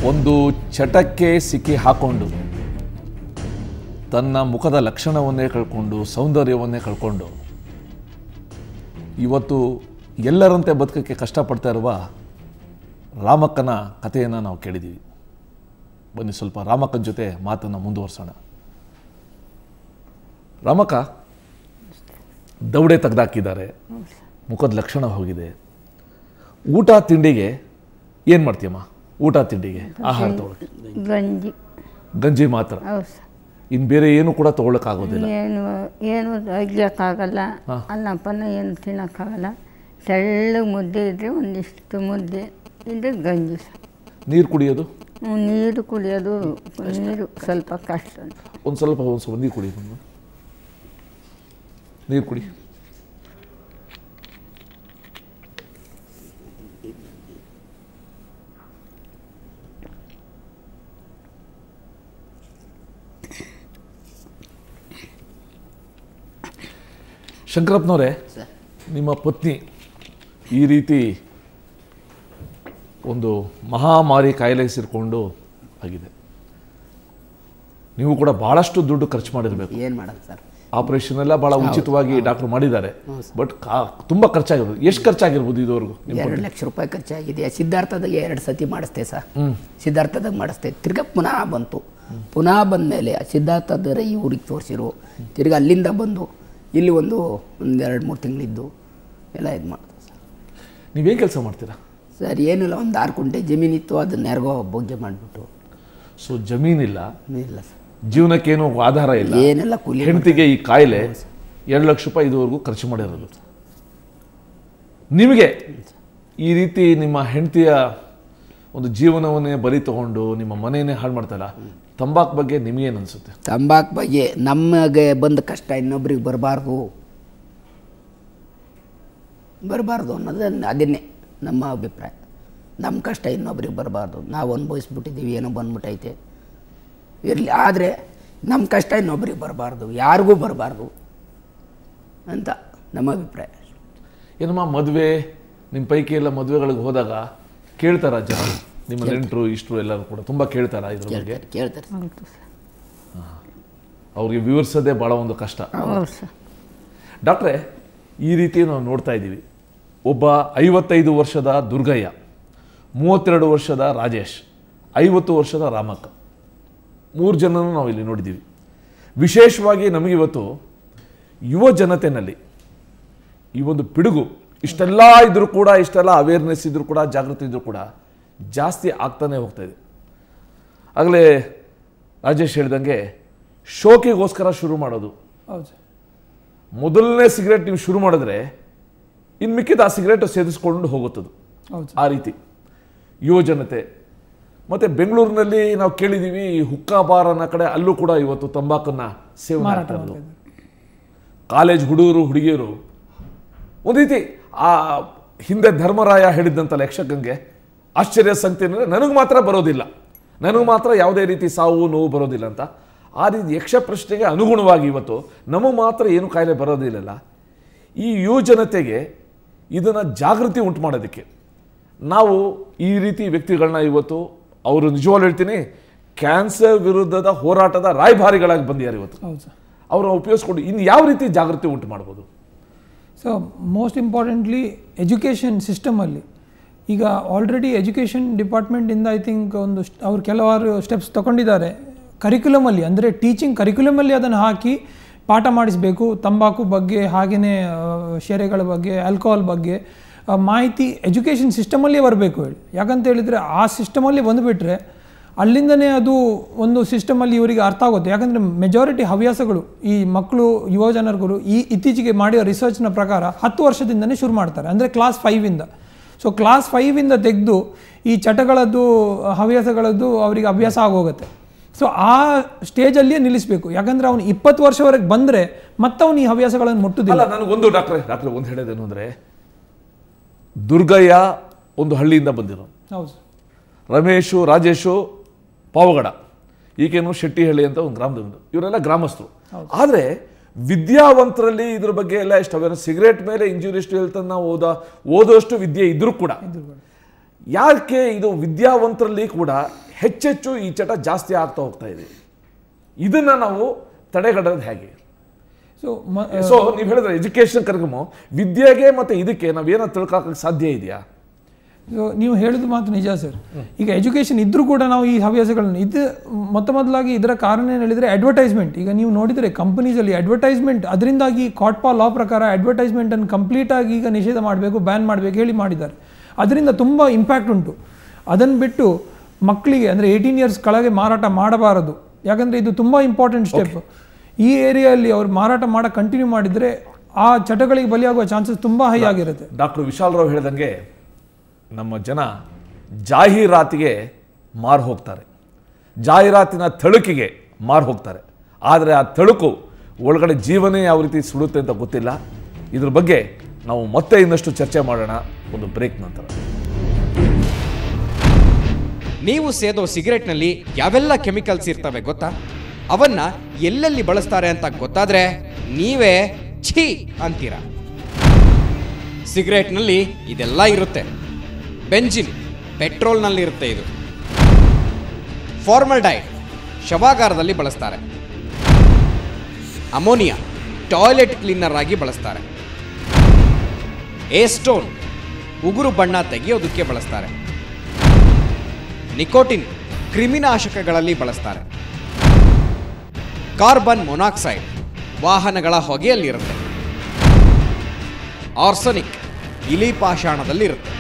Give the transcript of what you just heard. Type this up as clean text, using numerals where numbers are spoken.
ಒಂದು ಚಟಕ್ಕೆ ಸಿಕ್ಕಿ ಹಾಕೊಂಡು ತನ್ನ ಮುಖದ ಲಕ್ಷಣವನ್ನೇ ಕಳ್ಕೊಂಡು ಸೌಂದರ್ಯವನ್ನೇ ಕಳ್ಕೊಂಡು ಇವತ್ತು ಎಲ್ಲರಂತೆ ಬದುಕಕ್ಕೆ ಕಷ್ಟಪಡ್ತಾ ಇರುವ ರಾಮಕ್ಕನ ಕಥೆಯನ್ನು ನಾವು ಕೇಳಿದ್ದೀವಿ. ಬನ್ನಿ ಸ್ವಲ್ಪ ರಾಮಕ್ಕನ ಜೊತೆ ಮಾತನ್ನು ಮುಂದುವರ್ಸೋಣ. ರಾಮಕ್ಕ ದವಡೆ ತೆಗೆದಾಕಿದ್ದಾರೆ, ಮುಖದ ಲಕ್ಷಣ ಹೋಗಿದೆ. ಊಟ ತಿಂಡಿಗೆ ಏನು ಮಾಡ್ತೀಯಮ್ಮ? ಊಟ ತಿಂಡಿಗೆ ಆಹಾರ ತಗೊಳಕ್ಕೆ ಗಂಜಿ ಮಾತ್ರ, ಇನ್ನು ಬೇರೆ ಏನು ಕೂಡ ತಗೊಳಕ್ಕಾಗೋದಿಲ್ಲ. ಏನು ಒಗ್ಲಿಕ್ಕಾಗಲ್ಲ, ಅನ್ನಪ್ಪನ ಏನು ತಿನ್ನೋಕ್ಕಾಗಲ್ಲ. ತೆಳ್ಳಗೆ ಮುದ್ದೆ ಇದ್ದರೆ ಒಂದಿಷ್ಟು ಮುದ್ದೆ ಇದ್ದರೆ ಗಂಜಿ. ನೀರು ಕುಡಿಯೋದು? ನೀರು ಕುಡಿಯೋದು ನೀರು ಸ್ವಲ್ಪ ಕಷ್ಟ. ಒಂದು ಸ್ವಲ್ಪ ನೀರು ಕುಡಿ, ನೀರು ಕುಡಿ. ಶಂಕರಪ್ಪನವರೇ, ನಿಮ್ಮ ಪತ್ನಿ ಈ ರೀತಿ ಒಂದು ಮಹಾಮಾರಿ ಕಾಯಿಲೆ ಸೇರಿಕೊಂಡು ಆಗಿದೆ. ನೀವು ಕೂಡ ಭಾಳಷ್ಟು ದುಡ್ಡು ಖರ್ಚು ಮಾಡಿರಬೇಕು. ಏನು ಮಾಡೋದು ಸರ್, ಆಪರೇಷನ್ ಎಲ್ಲ ಭಾಳ ಉಚಿತವಾಗಿ ಡಾಕ್ಟ್ರು ಮಾಡಿದ್ದಾರೆ. ಬಟ್ ತುಂಬ ಖರ್ಚಾಗಿರ್ಬೋದು. ಎಷ್ಟು ಖರ್ಚಾಗಿರ್ಬೋದು ಇದುವರೆಗೂ? 2 ಲಕ್ಷ ರೂಪಾಯಿ ಖರ್ಚಾಗಿದೆ. ಸಿದ್ಧಾರ್ಥದಾಗ 2 ಸತಿ ಮಾಡಿಸ್ತೆ ಸರ್. ಸಿದ್ಧಾರ್ಥದಾಗ ಮಾಡಿಸ್ತೆ, ತಿರ್ಗಾ ಪುನಃ ಬಂತು. ಪುನಃ ಬಂದಮೇಲೆ ಸಿದ್ಧಾರ್ಥದರೆ ಈ ಊರಿಗೆ ತೋರಿಸಿರು. ತಿರ್ಗಾ ಅಲ್ಲಿಂದ ಬಂದು ಇಲ್ಲಿ ಒಂದು 2-3 ತಿಂಗಳಿದ್ದು ಎಲ್ಲ ಇದು ಮಾಡ್ತಾರೆ ಸರ್. ನೀವೇನು ಕೆಲಸ ಮಾಡ್ತೀರಾ ಸರ್? ಏನಿಲ್ಲ, ಒಂದು 6 ಕುಂಟೆ ಜಮೀನಿತ್ತು, ಅದನ್ನ ಯಾರಿಗೋ ಬಗ್ಗೆ ಮಾಡಿಬಿಟ್ಟು. ಸೊ ಜಮೀನಿಲ್ಲ, ಇಲ್ಲ ಸರ್, ಜೀವನಕ್ಕೇನು ಆಧಾರ ಇಲ್ಲ, ಏನೆಲ್ಲ ಕೂಲಿ. ಹೆಂಡತಿಗೆ ಈ ಕಾಯಿಲೆ 2 ಲಕ್ಷ ರೂಪಾಯಿ ಇದುವರೆಗೂ ಖರ್ಚು ಮಾಡಿರೋದು. ನಿಮಗೆ ಈ ರೀತಿ ನಿಮ್ಮ ಹೆಂಡತಿಯ ಒಂದು ಜೀವನವನ್ನೇ ಬಲಿ ತಗೊಂಡು ನಿಮ್ಮ ಮನೆಯನ್ನೇ ಹಾಳು ಮಾಡ್ತಾರ, ತಂಬಾಕು ಬಗ್ಗೆ ನಿಮಗೇನು ಅನಿಸುತ್ತೆ? ತಂಬಾಕು ಬಗ್ಗೆ ನಮಗೆ ಬಂದ ಕಷ್ಟ ಇನ್ನೊಬ್ರಿಗೆ ಬರಬಾರ್ದು ಅನ್ನೋದು ಅದನ್ನೇ ನಮ್ಮ ಅಭಿಪ್ರಾಯ. ನಮ್ಮ ಕಷ್ಟ ಇನ್ನೊಬ್ರಿಗೆ ಬರಬಾರ್ದು. ನಾವು ಅನುಭವಿಸ್ಬಿಟ್ಟಿದ್ದೀವಿ, ಏನೋ ಬಂದ್ಬಿಟ್ಟೈತೆ, ಇರಲಿ. ಆದರೆ ನಮ್ಮ ಕಷ್ಟ ಇನ್ನೊಬ್ರಿಗೆ ಬರಬಾರ್ದು, ಯಾರಿಗೂ ಬರಬಾರ್ದು ಅಂತ ನಮ್ಮ ಅಭಿಪ್ರಾಯ. ಏನಮ್ಮ ಮದುವೆ, ನಿಮ್ಮ ಪೈಕಿ ಎಲ್ಲ ಮದುವೆಗಳಿಗೆ ಹೋದಾಗ ಕೇಳ್ತಾರ ಜನ, ನಿಮ್ಮ ನೆಂಟರು ಇಷ್ಟರು ಎಲ್ಲರೂ ಕೂಡ ತುಂಬ ಕೇಳ್ತಾರ ಇದ್ರ ಬಗ್ಗೆ? ಕೇಳ್ತಾರೆ. ಅವ್ರಿಗೆ ವಿವರಿಸೋದೇ ಭಾಳ ಒಂದು ಕಷ್ಟ. ಡಾಕ್ಟ್ರೇ, ಈ ರೀತಿ ನಾವು ನೋಡ್ತಾ ಇದ್ದೀವಿ. ಒಬ್ಬ 55 ವರ್ಷದ ದುರ್ಗಯ್ಯ, 32 ವರ್ಷದ ರಾಜೇಶ್, 50 ವರ್ಷದ ರಾಮಕ್ಕ, 3 ಜನನೂ ನಾವು ಇಲ್ಲಿ ನೋಡಿದ್ದೀವಿ. ವಿಶೇಷವಾಗಿ ನಮಗಿವತ್ತು ಯುವ ಜನತೆಯಲ್ಲಿ ಈ ಒಂದು ಪಿಡುಗು ಇಷ್ಟೆಲ್ಲ ಇದ್ರೂ ಕೂಡ, ಇಷ್ಟೆಲ್ಲ ಅವೇರ್ನೆಸ್ ಇದ್ರೂ ಕೂಡ, ಜಾಗೃತಿ ಇದ್ರೂ ಕೂಡ ಜಾಸ್ತಿ ಆಗ್ತಾನೆ ಹೋಗ್ತಾ ಇದೆ. ಆಗಲೇ ರಾಜೇಶ್ ಹೇಳ್ದಂಗೆ ಶೋಕಿಗೋಸ್ಕರ ಶುರು ಮಾಡೋದು. ಮೊದಲನೇ ಸಿಗರೇಟ್ ನೀವು ಶುರು ಮಾಡಿದ್ರೆ ಇನ್ನು ಮಿಕ್ಕಿದ ಆ ಸಿಗರೇಟ್ ಸೇದಿಸ್ಕೊಂಡು ಹೋಗುತ್ತದು. ಆ ರೀತಿ ಯುವ ಜನತೆ. ಮತ್ತು ಬೆಂಗಳೂರಿನಲ್ಲಿ ನಾವು ಕೇಳಿದ್ದೀವಿ, ಹುಕ್ಕಾ ಬಾರ್ ಅನ್ನೋ ಕಡೆ ಅಲ್ಲೂ ಕೂಡ ಇವತ್ತು ತಂಬಾಕನ್ನ ಸೇವನೆ ಮಾಡ್ತಾ ಇರೋದು. ಕಾಲೇಜ್ ಹುಡುಗರು ಹುಡುಗಿಯರು ಒಂದು ರೀತಿ ಆ ಹಿಂದೆ ಧರ್ಮರಾಯ ಹೇಳಿದ್ದಂತಲ್ಲ ಯಕ್ಷಗಂಗೆ, ಆಶ್ಚರ್ಯ ಸಂಗತಿ ಅಂದರೆ ನನಗೆ ಮಾತ್ರ ಬರೋದಿಲ್ಲ, ನನಗೆ ಮಾತ್ರ ಯಾವುದೇ ರೀತಿ ಸಾವು ನೋವು ಬರೋದಿಲ್ಲ ಅಂತ. ಆ ರೀತಿ ಯಕ್ಷ ಪ್ರಶ್ನೆಗೆ ಅನುಗುಣವಾಗಿ ಇವತ್ತು ನಮಗೆ ಮಾತ್ರ ಏನು ಕಾಯಿಲೆ ಬರೋದಿಲ್ಲಲ್ಲ. ಈ ಯುವ ಜನತೆಗೆ ಇದನ್ನು ಜಾಗೃತಿ ಉಂಟು ಮಾಡೋದಕ್ಕೆ ನಾವು ಈ ರೀತಿ ವ್ಯಕ್ತಿಗಳನ್ನ ಇವತ್ತು, ಅವರು ನಿಜವಾಗ್ಲೂ ಹೇಳ್ತೀನಿ, ಕ್ಯಾನ್ಸರ್ ವಿರುದ್ಧದ ಹೋರಾಟದ ರಾಯಭಾರಿಗಳಾಗಿ ಬಂದಿದ್ದಾರೆ ಇವತ್ತು. ಅವ್ರನ್ನ ಉಪಯೋಗಿಸ್ಕೊಂಡು ಇನ್ನು ಯಾವ ರೀತಿ ಜಾಗೃತಿ ಉಂಟು ಮಾಡ್ಬೋದು? ಸೊ ಮೋಸ್ಟ್ ಇಂಪಾರ್ಟೆಂಟ್ಲಿ ಎಜುಕೇಷನ್ ಸಿಸ್ಟಮಲ್ಲಿ ಈಗ ಆಲ್ರೆಡಿ ಎಜುಕೇಷನ್ ಡಿಪಾರ್ಟ್ಮೆಂಟಿಂದ ಐ ಥಿಂಕ್ ಒಂದು ಅವ್ರು ಕೆಲವಾರು ಸ್ಟೆಪ್ಸ್ ತಗೊಂಡಿದ್ದಾರೆ. ಕರಿಕ್ಯುಲಮಲ್ಲಿ ಅಂದರೆ ಟೀಚಿಂಗ್ ಕರಿಕ್ಯುಲಮಲ್ಲಿ ಅದನ್ನು ಹಾಕಿ ಪಾಠ ಮಾಡಿಸಬೇಕು. ತಂಬಾಕು ಬಗ್ಗೆ, ಹಾಗೆಯೇ ಶೇರೆಗಳ ಬಗ್ಗೆ, ಆಲ್ಕೋಹಾಲ್ ಬಗ್ಗೆ ಮಾಹಿತಿ ಎಜುಕೇಷನ್ ಸಿಸ್ಟಮಲ್ಲಿ ಬರಬೇಕು ಹೇಳಿ. ಯಾಕಂತ ಹೇಳಿದರೆ ಆ ಸಿಸ್ಟಮಲ್ಲಿ ಬಂದುಬಿಟ್ರೆ ಅಲ್ಲಿಂದನೇ ಅದು ಒಂದು ಸಿಸ್ಟಮಲ್ಲಿ ಇವರಿಗೆ ಅರ್ಥ ಆಗುತ್ತೆ. ಯಾಕಂದರೆ ಮೆಜಾರಿಟಿ ಹವ್ಯಾಸಗಳು ಈ ಮಕ್ಕಳು, ಯುವ ಜನರುಗಳು ಇತ್ತೀಚೆಗೆ ಮಾಡಿರೋ ರಿಸರ್ಚ್ನ ಪ್ರಕಾರ 10 ವರ್ಷದಿಂದನೇ ಶುರು ಮಾಡ್ತಾರೆ, ಅಂದರೆ ಕ್ಲಾಸ್ 5ಇಂದ. ಸೊ ಕ್ಲಾಸ್ 5ಇಂದ ತೆಗೆದು ಈ ಚಟಗಳದ್ದು, ಹವ್ಯಾಸಗಳದ್ದು ಅವರಿಗೆ ಅಭ್ಯಾಸ ಆಗೋಗುತ್ತೆ. ಸೊ ಆ ಸ್ಟೇಜಲ್ಲಿಯೇ ನಿಲ್ಲಿಸಬೇಕು. ಯಾಕಂದರೆ ಅವನು 20 ವರ್ಷವರೆಗೆ ಬಂದರೆ ಮತ್ತೆ ಅವನು ಈ ಹವ್ಯಾಸಗಳನ್ನು ಮುಟ್ಟುದಿಲ್ಲ. ನನಗೊಂದು ಡಾಕ್ಟ್ರೆ ಒಂದು ಹೇಳೋದೇನು ಅಂದರೆ, ದುರ್ಗಯ್ಯ ಒಂದು ಹಳ್ಳಿಯಿಂದ ಬಂದಿರೋ, ಹೌದು, ರಮೇಶು ರಾಜೇಶು ಪಾವಗಡ, ಈಗೇನು ಶೆಟ್ಟಿಹಳ್ಳಿ ಅಂತ ಒಂದು ಗ್ರಾಮದಿಂದ, ಇವರೆಲ್ಲ ಗ್ರಾಮಸ್ಥರು. ಆದರೆ ವಿದ್ಯಾವಂತರಲ್ಲಿ ಇದ್ರ ಬಗ್ಗೆ ಎಲ್ಲ ಎಷ್ಟು ಅವೇರ್ನೆಸ್, ಸಿಗರೇಟ್ ಮೇಲೆ ಇಂಜುರಿಯಸ್ಟ್ ಹೇಳ್ತಾನೆ ನಾವು ಓದೋಷ್ಟು ವಿದ್ಯೆ ಇದ್ರೂ ಕೂಡ ಯಾಕೆ ಇದು ವಿದ್ಯಾವಂತರಲ್ಲಿ ಕೂಡ ಹೆಚ್ಚೆಚ್ಚು ಈ ಚಟ ಜಾಸ್ತಿ ಆಗ್ತಾ ಹೋಗ್ತಾ ಇದೆ. ಇದನ್ನು ನಾವು ತಡೆಗಟ್ಟೋದು ಹೇಗೆ? ಸೊ ನೀವು ಹೇಳಿದ್ರೆ ಎಜುಕೇಷನ್ ಕಾರ್ಯಕ್ರಮ ವಿದ್ಯೆಗೆ ಮತ್ತು ಇದಕ್ಕೆ ನಾವೇನೋ ತಿಳ್ಕೊಳಕ್ಕೆ ಸಾಧ್ಯ ಇದೆಯಾ? ಸೊ ನೀವು ಹೇಳಿದ ಮಾತು ನಿಜ ಸರ್. ಈಗ ಎಜುಕೇಷನ್ ಇದ್ರೂ ಕೂಡ ನಾವು ಈ ಹವ್ಯಾಸಗಳನ್ನು ಇದು ಮೊದಲಾಗಿ ಇದರ ಕಾರಣ ಏನು ಹೇಳಿದರೆ ಅಡ್ವರ್ಟೈಸ್ಮೆಂಟ್. ಈಗ ನೀವು ನೋಡಿದರೆ ಕಂಪನೀಸಲ್ಲಿ ಅಡ್ವರ್ಟೈಸ್ಮೆಂಟ್, ಅದರಿಂದಾಗಿ ಕಾಟ್ಪಾ ಲಾ ಪ್ರಕಾರ ಅಡ್ವರ್ಟೈಸ್ಮೆಂಟನ್ನು ಕಂಪ್ಲೀಟಾಗಿ ಈಗ ನಿಷೇಧ ಮಾಡಬೇಕು, ಬ್ಯಾನ್ ಮಾಡಬೇಕು ಹೇಳಿ ಮಾಡಿದ್ದಾರೆ. ಅದರಿಂದ ತುಂಬ ಇಂಪ್ಯಾಕ್ಟ್ ಉಂಟು. ಅದನ್ನು ಬಿಟ್ಟು ಮಕ್ಕಳಿಗೆ ಅಂದರೆ 18 ಇಯರ್ಸ್ ಕೆಳಗೆ ಮಾರಾಟ ಮಾಡಬಾರದು. ಯಾಕಂದರೆ ಇದು ತುಂಬ ಇಂಪಾರ್ಟೆಂಟ್ ಸ್ಟೆಪ್. ಈ ಏರಿಯಾದಲ್ಲಿ ಅವರು ಮಾರಾಟ ಮಾಡೋಕ್ಕೆ ಕಂಟಿನ್ಯೂ ಮಾಡಿದರೆ ಆ ಚಟಗಳಿಗೆ ಬಲಿಯಾಗುವ ಚಾನ್ಸಸ್ ತುಂಬ ಹೈ ಆಗಿರುತ್ತೆ. ಡಾಕ್ಟರ್ ವಿಶಾಲ್ ರಾವ್ ಹೇಳಿದಂಗೆ ನಮ್ಮ ಜನ ಜಾಹೀರಾತಿಗೆ ಮಾರು ಹೋಗ್ತಾರೆ, ಜಾಹೀರಾತಿನ ತಳುಕಿಗೆ ಮಾರು ಹೋಗ್ತಾರೆ. ಆದರೆ ಆ ತಳುಕು ಒಳಗಡೆ ಜೀವನೇ ಯಾವ ರೀತಿ ಸುಡುತ್ತೆ ಅಂತ ಗೊತ್ತಿಲ್ಲ. ಇದ್ರ ಬಗ್ಗೆ ನಾವು ಮತ್ತೆ ಇನ್ನಷ್ಟು ಚರ್ಚೆ ಮಾಡೋಣ ಒಂದು ಬ್ರೇಕ್ ನಂತರ. ನೀವು ಸೇದೋ ಸಿಗರೆಟ್ನಲ್ಲಿ ಯಾವೆಲ್ಲ ಕೆಮಿಕಲ್ಸ್ ಇರ್ತವೆ ಗೊತ್ತಾ? ಅವನ್ನ ಎಲ್ಲೆಲ್ಲಿ ಬಳಸ್ತಾರೆ ಅಂತ ಗೊತ್ತಾದ್ರೆ ನೀವೇ ಛೀ ಅಂತೀರ. ಸಿಗರೆಟ್ನಲ್ಲಿ ಇದೆಲ್ಲ ಇರುತ್ತೆ. ಬೆಂಜಿನ್ ಪೆಟ್ರೋಲ್ನಲ್ಲಿ ಇರುತ್ತೆ. ಇದು ಫಾರ್ಮಲ್ಡೈಡ್ ಶವಾಗಾರದಲ್ಲಿ ಬಳಸ್ತಾರೆ. ಅಮೋನಿಯಾ ಟಾಯ್ಲೆಟ್ ಕ್ಲೀನರ್ ಆಗಿ ಬಳಸ್ತಾರೆ. ಏಸ್ಟೋನ್ ಉಗುರು ಬಣ್ಣ ತೆಗೆಯೋದಕ್ಕೆ ಬಳಸ್ತಾರೆ. ನಿಕೋಟಿನ್ ಕ್ರಿಮಿನಾಶಕಗಳಲ್ಲಿ ಬಳಸ್ತಾರೆ. ಕಾರ್ಬನ್ ಮೊನಾಕ್ಸೈಡ್ ವಾಹನಗಳ ಹೊಗೆಯಲ್ಲಿರುತ್ತೆ. ಆರ್ಸನಿಕ್ ಇಲಿ ಪಾಷಾಣದಲ್ಲಿರುತ್ತೆ.